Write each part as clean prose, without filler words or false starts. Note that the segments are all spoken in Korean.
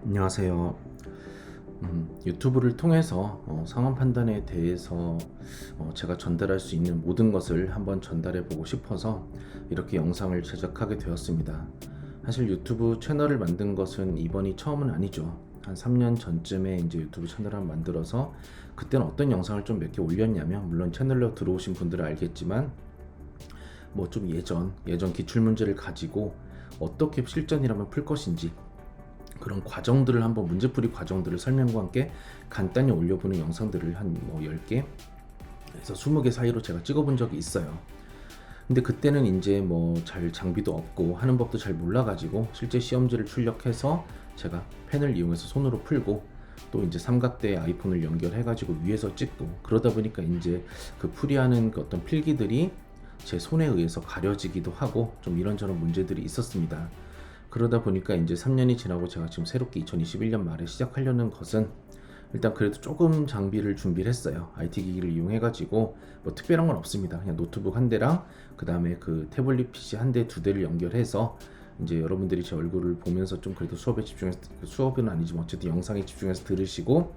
안녕하세요. 유튜브를 통해서 상황 판단에 대해서 제가 전달할 수 있는 모든 것을 한번 전달해 보고 싶어서 이렇게 영상을 제작하게 되었습니다. 사실 유튜브 채널을 만든 것은 이번이 처음은 아니죠. 한 3년 전쯤에 이제 유튜브 채널을 만들어서 그때는 어떤 영상을 좀 몇 개 올렸냐면, 물론 채널로 들어오신 분들은 알겠지만 뭐 좀 예전 기출 문제를 가지고 어떻게 실전이라면 풀 것인지, 그런 과정들을 한번, 문제풀이 과정들을 설명과 함께 간단히 올려보는 영상들을 한 10개에서 20개 사이로 제가 찍어본 적이 있어요. 근데 그때는 이제 잘 장비도 없고 하는 법도 잘 몰라가지고 실제 시험지를 출력해서 제가 펜을 이용해서 손으로 풀고, 또 이제 삼각대 아이폰을 연결해가지고 위에서 찍고, 그러다 보니까 이제 그 풀이하는 그 어떤 필기들이 제 손에 의해서 가려지기도 하고 좀 이런저런 문제들이 있었습니다. 그러다 보니까 이제 3년이 지나고 제가 지금 새롭게 2021년 말에 시작하려는 것은, 일단 그래도 조금 장비를 준비를 했어요. IT 기기를 이용해가지고 뭐 특별한 건 없습니다. 그냥 노트북 한 대랑 그 다음에 그 태블릿 PC 한 대, 두 대를 연결해서 이제 여러분들이 제 얼굴을 보면서 좀 그래도 수업에 집중해서, 수업은 아니지만 어쨌든 영상에 집중해서 들으시고,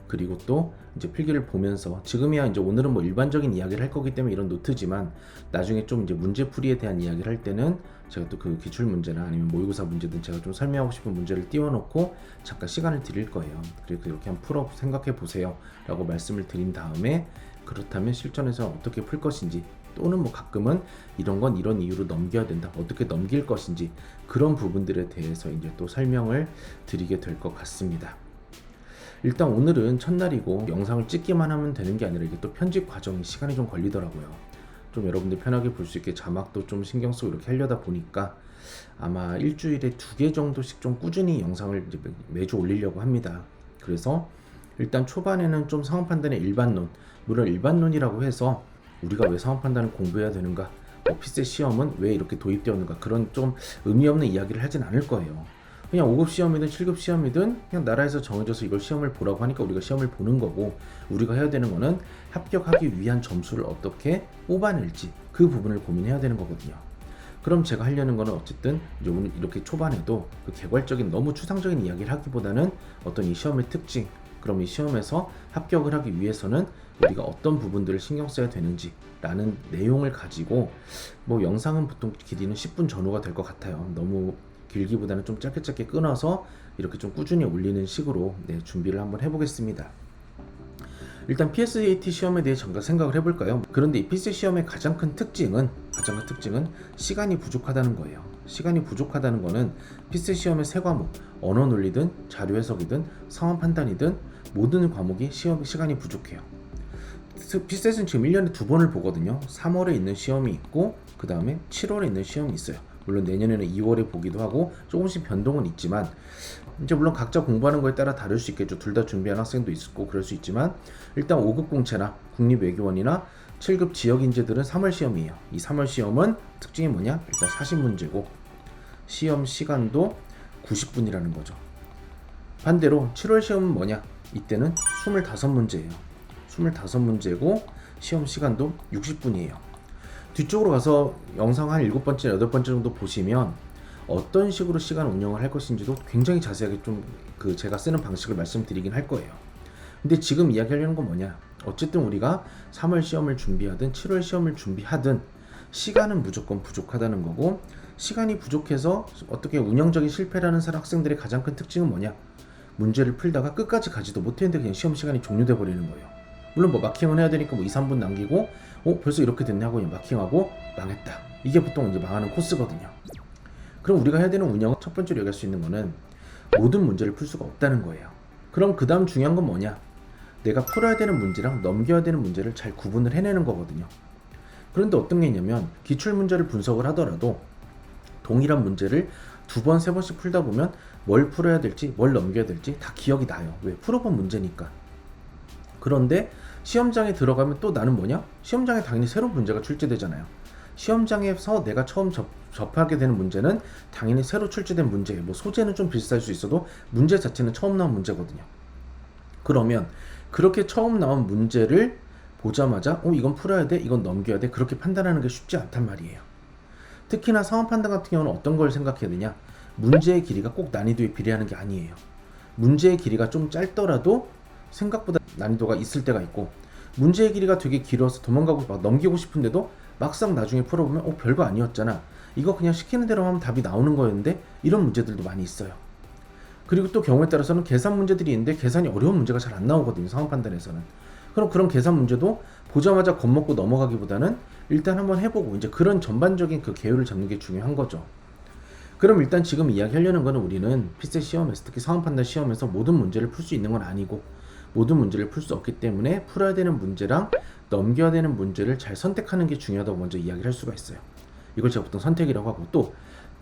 그리고 또 이제 필기를 보면서, 지금이야 이제 오늘은 뭐 일반적인 이야기를 할 거기 때문에 이런 노트지만, 나중에 좀 이제 문제풀이에 대한 이야기를 할 때는 제가 또 그 기출 문제나 아니면 모의고사 문제든 제가 좀 설명하고 싶은 문제를 띄워놓고 잠깐 시간을 드릴 거예요. 그래서 이렇게 한번 풀어 생각해 보세요 라고 말씀을 드린 다음에, 그렇다면 실전에서 어떻게 풀 것인지, 또는 뭐 가끔은 이런 건 이런 이유로 넘겨야 된다, 어떻게 넘길 것인지, 그런 부분들에 대해서 이제 또 설명을 드리게 될 것 같습니다. 일단 오늘은 첫날이고 영상을 찍기만 하면 되는 게 아니라 이게 또 편집 과정이 시간이 좀 걸리더라고요. 좀 여러분들 편하게 볼 수 있게 자막도 좀 신경 쓰고 이렇게 하려다 보니까 아마 일주일에 2개 정도씩 좀 꾸준히 영상을 이제 매주 올리려고 합니다. 그래서 일단 초반에는 좀 상황 판단의 일반론, 물론 일반론이라고 해서 우리가 왜 상황 판단을 공부해야 되는가, 피셋 시험은 왜 이렇게 도입되었는가, 그런 좀 의미 없는 이야기를 하진 않을 거예요. 그냥 5급 시험이든 7급 시험이든 그냥 나라에서 정해져서 이걸 시험을 보라고 하니까 우리가 시험을 보는 거고, 우리가 해야 되는 거는 합격하기 위한 점수를 어떻게 뽑아낼지, 그 부분을 고민해야 되는 거거든요. 그럼 제가 하려는 거는 어쨌든 이제 오늘 이렇게 초반에도 그 개괄적인, 너무 추상적인 이야기를 하기보다는 어떤 이 시험의 특징, 그럼 이 시험에서 합격을 하기 위해서는 우리가 어떤 부분들을 신경 써야 되는지 라는 내용을 가지고, 뭐 영상은 보통 길이는 10분 전후가 될 것 같아요. 너무 길기보다는 좀 짧게 끊어서 이렇게 좀 꾸준히 올리는 식으로 준비를 한번 해보겠습니다. 일단 PSAT 시험에 대해 잠깐 생각을 해볼까요? 그런데 이 PSAT 시험의 가장 큰 특징은 시간이 부족하다는 거예요. 시간이 부족하다는 거는 PSAT 시험의 세 과목, 언어 논리든 자료 해석이든 상황 판단이든 모든 과목이 시간이 부족해요. PSAT은 지금 1년에 2번을 보거든요. 3월에 있는 시험이 있고 그 다음에 7월에 있는 시험이 있어요. 물론 내년에는 2월에 보기도 하고 조금씩 변동은 있지만, 이제 물론 각자 공부하는 거에 따라 다를 수 있겠죠. 둘 다 준비한 학생도 있고 그럴 수 있지만, 일단 5급 공채나 국립외교원이나 7급 지역인재들은 3월 시험이에요. 이 3월 시험은 특징이 뭐냐? 일단 40문제고 시험 시간도 90분이라는 거죠. 반대로 7월 시험은 뭐냐? 이때는 25문제예요. 25문제고 시험 시간도 60분이에요. 뒤쪽으로 가서 영상 한 7번째, 8번째 정도 보시면 어떤 식으로 시간 운영을 할 것인지도 굉장히 자세하게 좀 제가 쓰는 방식을 말씀드리긴 할 거예요. 근데 지금 이야기하려는 건 뭐냐? 어쨌든 우리가 3월 시험을 준비하든 7월 시험을 준비하든 시간은 무조건 부족하다는 거고, 시간이 부족해서 어떻게 운영적인 실패를 하는 학생들의 가장 큰 특징은 뭐냐? 문제를 풀다가 끝까지 가지도 못했는데 그냥 시험 시간이 종료돼 버리는 거예요. 물론 뭐 마킹은 해야 되니까 2, 3분 남기고 벌써 이렇게 됐네 하고 마킹하고 망했다. 이게 보통 이제 망하는 코스거든요. 그럼 우리가 해야 되는 운영은 첫 번째로 얘기할 수 있는 거는 모든 문제를 풀 수가 없다는 거예요. 그럼 그 다음 중요한 건 뭐냐? 내가 풀어야 되는 문제랑 넘겨야 되는 문제를 잘 구분을 해내는 거거든요. 그런데 어떤 게 있냐면, 기출 문제를 분석을 하더라도 동일한 문제를 2번, 3번씩 풀다 보면 뭘 풀어야 될지 뭘 넘겨야 될지 다 기억이 나요. 왜? 풀어본 문제니까. 그런데 시험장에 들어가면 또 나는 뭐냐? 시험장에 당연히 새로운 문제가 출제되잖아요. 시험장에서 내가 처음 접하게 되는 문제는 당연히 새로 출제된 문제예요. 뭐 소재는 좀 비슷할 수 있어도 문제 자체는 처음 나온 문제거든요. 그러면 그렇게 처음 나온 문제를 보자마자 이건 풀어야 돼, 이건 넘겨야 돼, 그렇게 판단하는 게 쉽지 않단 말이에요. 특히나 상황 판단 같은 경우는 어떤 걸 생각해야 되냐? 문제의 길이가 꼭 난이도에 비례하는 게 아니에요. 문제의 길이가 좀 짧더라도 생각보다 난이도가 있을 때가 있고, 문제의 길이가 되게 길어서 도망가고 막 넘기고 싶은데도 막상 나중에 풀어보면 별거 아니었잖아, 이거 그냥 시키는 대로 하면 답이 나오는 거였는데, 이런 문제들도 많이 있어요. 그리고 또 경우에 따라서는 계산 문제들이 있는데 계산이 어려운 문제가 잘 안 나오거든요, 상황 판단에서는. 그럼 그런 계산 문제도 보자마자 겁먹고 넘어가기보다는 일단 한번 해보고, 이제 그런 전반적인 그 계율을 잡는 게 중요한 거죠. 그럼 일단 지금 이야기하려는 거는, 우리는 피셋 시험에서, 특히 상황 판단 시험에서 모든 문제를 풀 수 있는 건 아니고, 모든 문제를 풀 수 없기 때문에 풀어야 되는 문제랑 넘겨야 되는 문제를 잘 선택하는 게 중요하다고 먼저 이야기를 할 수가 있어요. 이걸 제가 보통 선택이라고 하고, 또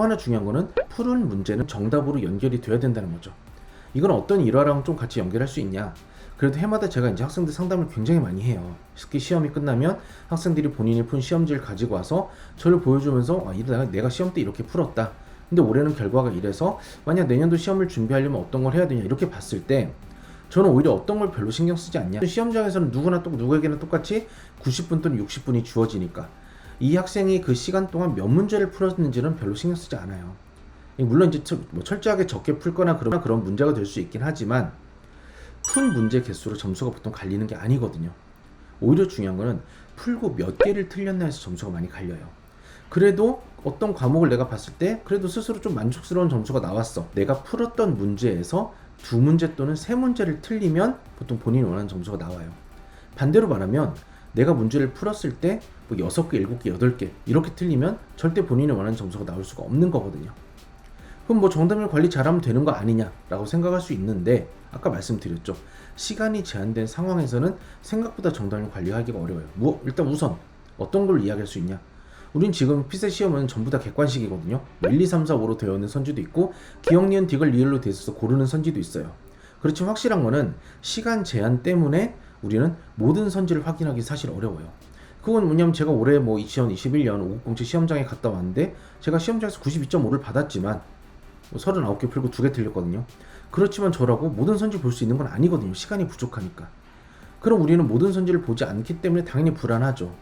하나 중요한 거는 푸른 문제는 정답으로 연결이 돼야 된다는 거죠. 이건 어떤 일화랑 좀 같이 연결할 수 있냐? 그래도 해마다 제가 이제 학생들 상담을 굉장히 많이 해요. 특히 시험이 끝나면 학생들이 본인이 푼 시험지를 가지고 와서 저를 보여주면서 내가 시험 때 이렇게 풀었다, 근데 올해는 결과가 이래서 만약 내년도 시험을 준비하려면 어떤 걸 해야 되냐, 이렇게 봤을 때 저는 오히려 어떤 걸 별로 신경 쓰지 않냐. 시험장에서는 누구에게나 똑같이 90분 또는 60분이 주어지니까 이 학생이 그 시간 동안 몇 문제를 풀었는지는 별로 신경 쓰지 않아요. 물론 이제 철저하게 적게 풀거나 그런 문제가 될 수 있긴 하지만, 푼 문제 개수로 점수가 보통 갈리는 게 아니거든요. 오히려 중요한 거는 풀고 몇 개를 틀렸나 해서 점수가 많이 갈려요. 그래도 어떤 과목을 내가 봤을 때 그래도 스스로 좀 만족스러운 점수가 나왔어, 내가 풀었던 문제에서 2문제 또는 3문제를 틀리면 보통 본인이 원하는 점수가 나와요. 반대로 말하면 내가 문제를 풀었을 때 6개, 7개, 8개 이렇게 틀리면 절대 본인이 원하는 점수가 나올 수가 없는 거거든요. 그럼 정답률 관리 잘하면 되는 거 아니냐라고 생각할 수 있는데, 아까 말씀드렸죠, 시간이 제한된 상황에서는 생각보다 정답률 관리하기가 어려워요. 일단 우선 어떤 걸 이야기할 수 있냐, 우린 지금 피셋 시험은 전부 다 객관식이거든요. 1, 2, 3, 4, 5로 되어 있는 선지도 있고, 기억, 니은, 디귿, 리을로 되어 있어서 고르는 선지도 있어요. 그렇지만 확실한 거는 시간 제한 때문에 우리는 모든 선지를 확인하기 사실 어려워요. 그건 뭐냐면, 제가 올해 2021년 5007 시험장에 갔다 왔는데 제가 시험장에서 92.5를 받았지만 39개 풀고 2개 틀렸거든요. 그렇지만 저라고 모든 선지 볼 수 있는 건 아니거든요, 시간이 부족하니까. 그럼 우리는 모든 선지를 보지 않기 때문에 당연히 불안하죠.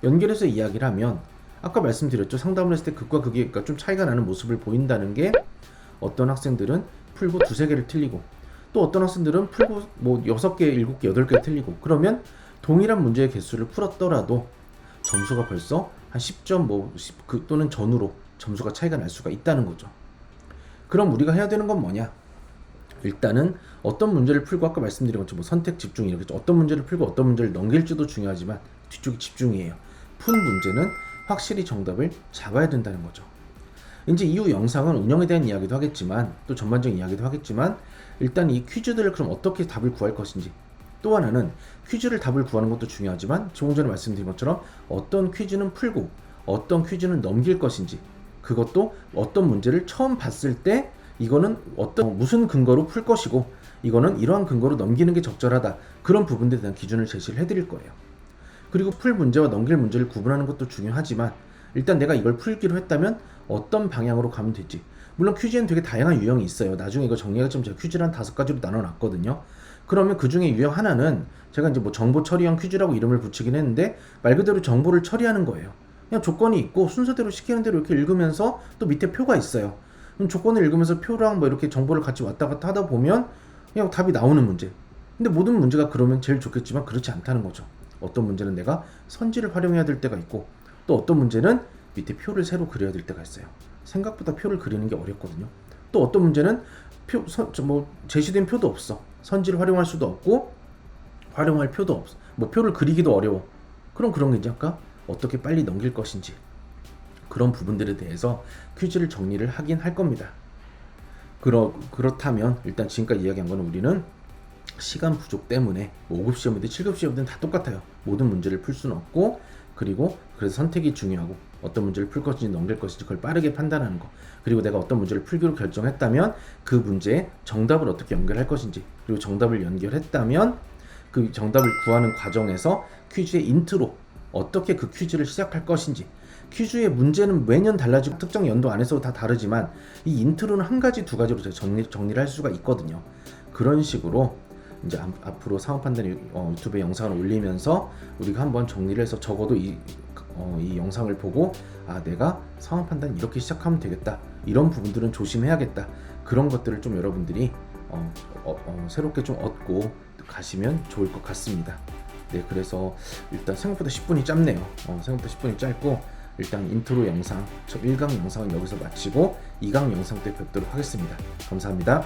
연결해서 이야기를 하면, 아까 말씀드렸죠, 상담을 했을 때 극과 극이 좀 차이가 나는 모습을 보인다는 게, 어떤 학생들은 풀고 2, 3개를 틀리고, 또 어떤 학생들은 풀고 6개, 7개, 8개 틀리고, 그러면 동일한 문제의 개수를 풀었더라도 점수가 벌써 한 10점 또는 전후로 점수가 차이가 날 수가 있다는 거죠. 그럼 우리가 해야 되는 건 뭐냐? 일단은 어떤 문제를 풀고, 아까 말씀드린 것처럼 선택, 집중 이렇게 어떤 문제를 풀고 어떤 문제를 넘길지도 중요하지만 뒤쪽이 집중이에요. 푼 문제는 확실히 정답을 잡아야 된다는 거죠. 이제 이후 영상은 운영에 대한 이야기도 하겠지만, 또 전반적인 이야기도 하겠지만, 일단 이 퀴즈들을 그럼 어떻게 답을 구할 것인지, 또 하나는 퀴즈를 답을 구하는 것도 중요하지만 조금 전에 말씀드린 것처럼 어떤 퀴즈는 풀고 어떤 퀴즈는 넘길 것인지, 그것도 어떤 문제를 처음 봤을 때 이거는 무슨 근거로 풀 것이고 이거는 이러한 근거로 넘기는 게 적절하다, 그런 부분들에 대한 기준을 제시를 해드릴 거예요. 그리고 풀 문제와 넘길 문제를 구분하는 것도 중요하지만, 일단 내가 이걸 풀기로 했다면 어떤 방향으로 가면 될지. 물론 퀴즈에는 되게 다양한 유형이 있어요. 나중에 이거 정리하자면 제가 퀴즈를 한 5가지로 나눠놨거든요. 그러면 그 중에 유형 하나는 제가 이제 정보 처리형 퀴즈라고 이름을 붙이긴 했는데, 말 그대로 정보를 처리하는 거예요. 그냥 조건이 있고 순서대로 시키는 대로 이렇게 읽으면서 또 밑에 표가 있어요. 그럼 조건을 읽으면서 표랑 이렇게 정보를 같이 왔다 갔다 하다 보면 그냥 답이 나오는 문제. 근데 모든 문제가 그러면 제일 좋겠지만 그렇지 않다는 거죠. 어떤 문제는 내가 선지를 활용해야 될 때가 있고, 또 어떤 문제는 밑에 표를 새로 그려야 될 때가 있어요. 생각보다 표를 그리는 게 어렵거든요. 또 어떤 문제는 제시된 표도 없어. 선지를 활용할 수도 없고 활용할 표도 없어. 표를 그리기도 어려워. 그럼 그런 게 이제 아까 어떻게 빨리 넘길 것인지, 그런 부분들에 대해서 퀴즈를 정리를 하긴 할 겁니다. 그렇다면 일단 지금까지 이야기한 거는, 우리는 시간 부족 때문에 5급 시험이든 7급 시험이든 다 똑같아요. 모든 문제를 풀 수는 없고, 그리고 그래서 선택이 중요하고, 어떤 문제를 풀 것인지 넘길 것인지 그걸 빠르게 판단하는 거, 그리고 내가 어떤 문제를 풀기로 결정했다면 그 문제에 정답을 어떻게 연결할 것인지, 그리고 정답을 연결했다면 그 정답을 구하는 과정에서 퀴즈의 인트로 어떻게 그 퀴즈를 시작할 것인지. 퀴즈의 문제는 매년 달라지고 특정 연도 안에서 다 다르지만 이 인트로는 한 가지, 2가지로 제가 정리를 할 수가 있거든요. 그런 식으로 이제 앞으로 상황 판단 유튜브에 영상을 올리면서 우리가 한번 정리를 해서, 적어도 이 영상을 보고 내가 상황 판단 이렇게 시작하면 되겠다, 이런 부분들은 조심해야겠다, 그런 것들을 좀 여러분들이 새롭게 좀 얻고 가시면 좋을 것 같습니다. 네, 그래서 일단 생각보다 10분이 짧네요. 생각보다 10분이 짧고 일단 인트로 영상, 저 1강 영상은 여기서 마치고 2강 영상 때 뵙도록 하겠습니다. 감사합니다.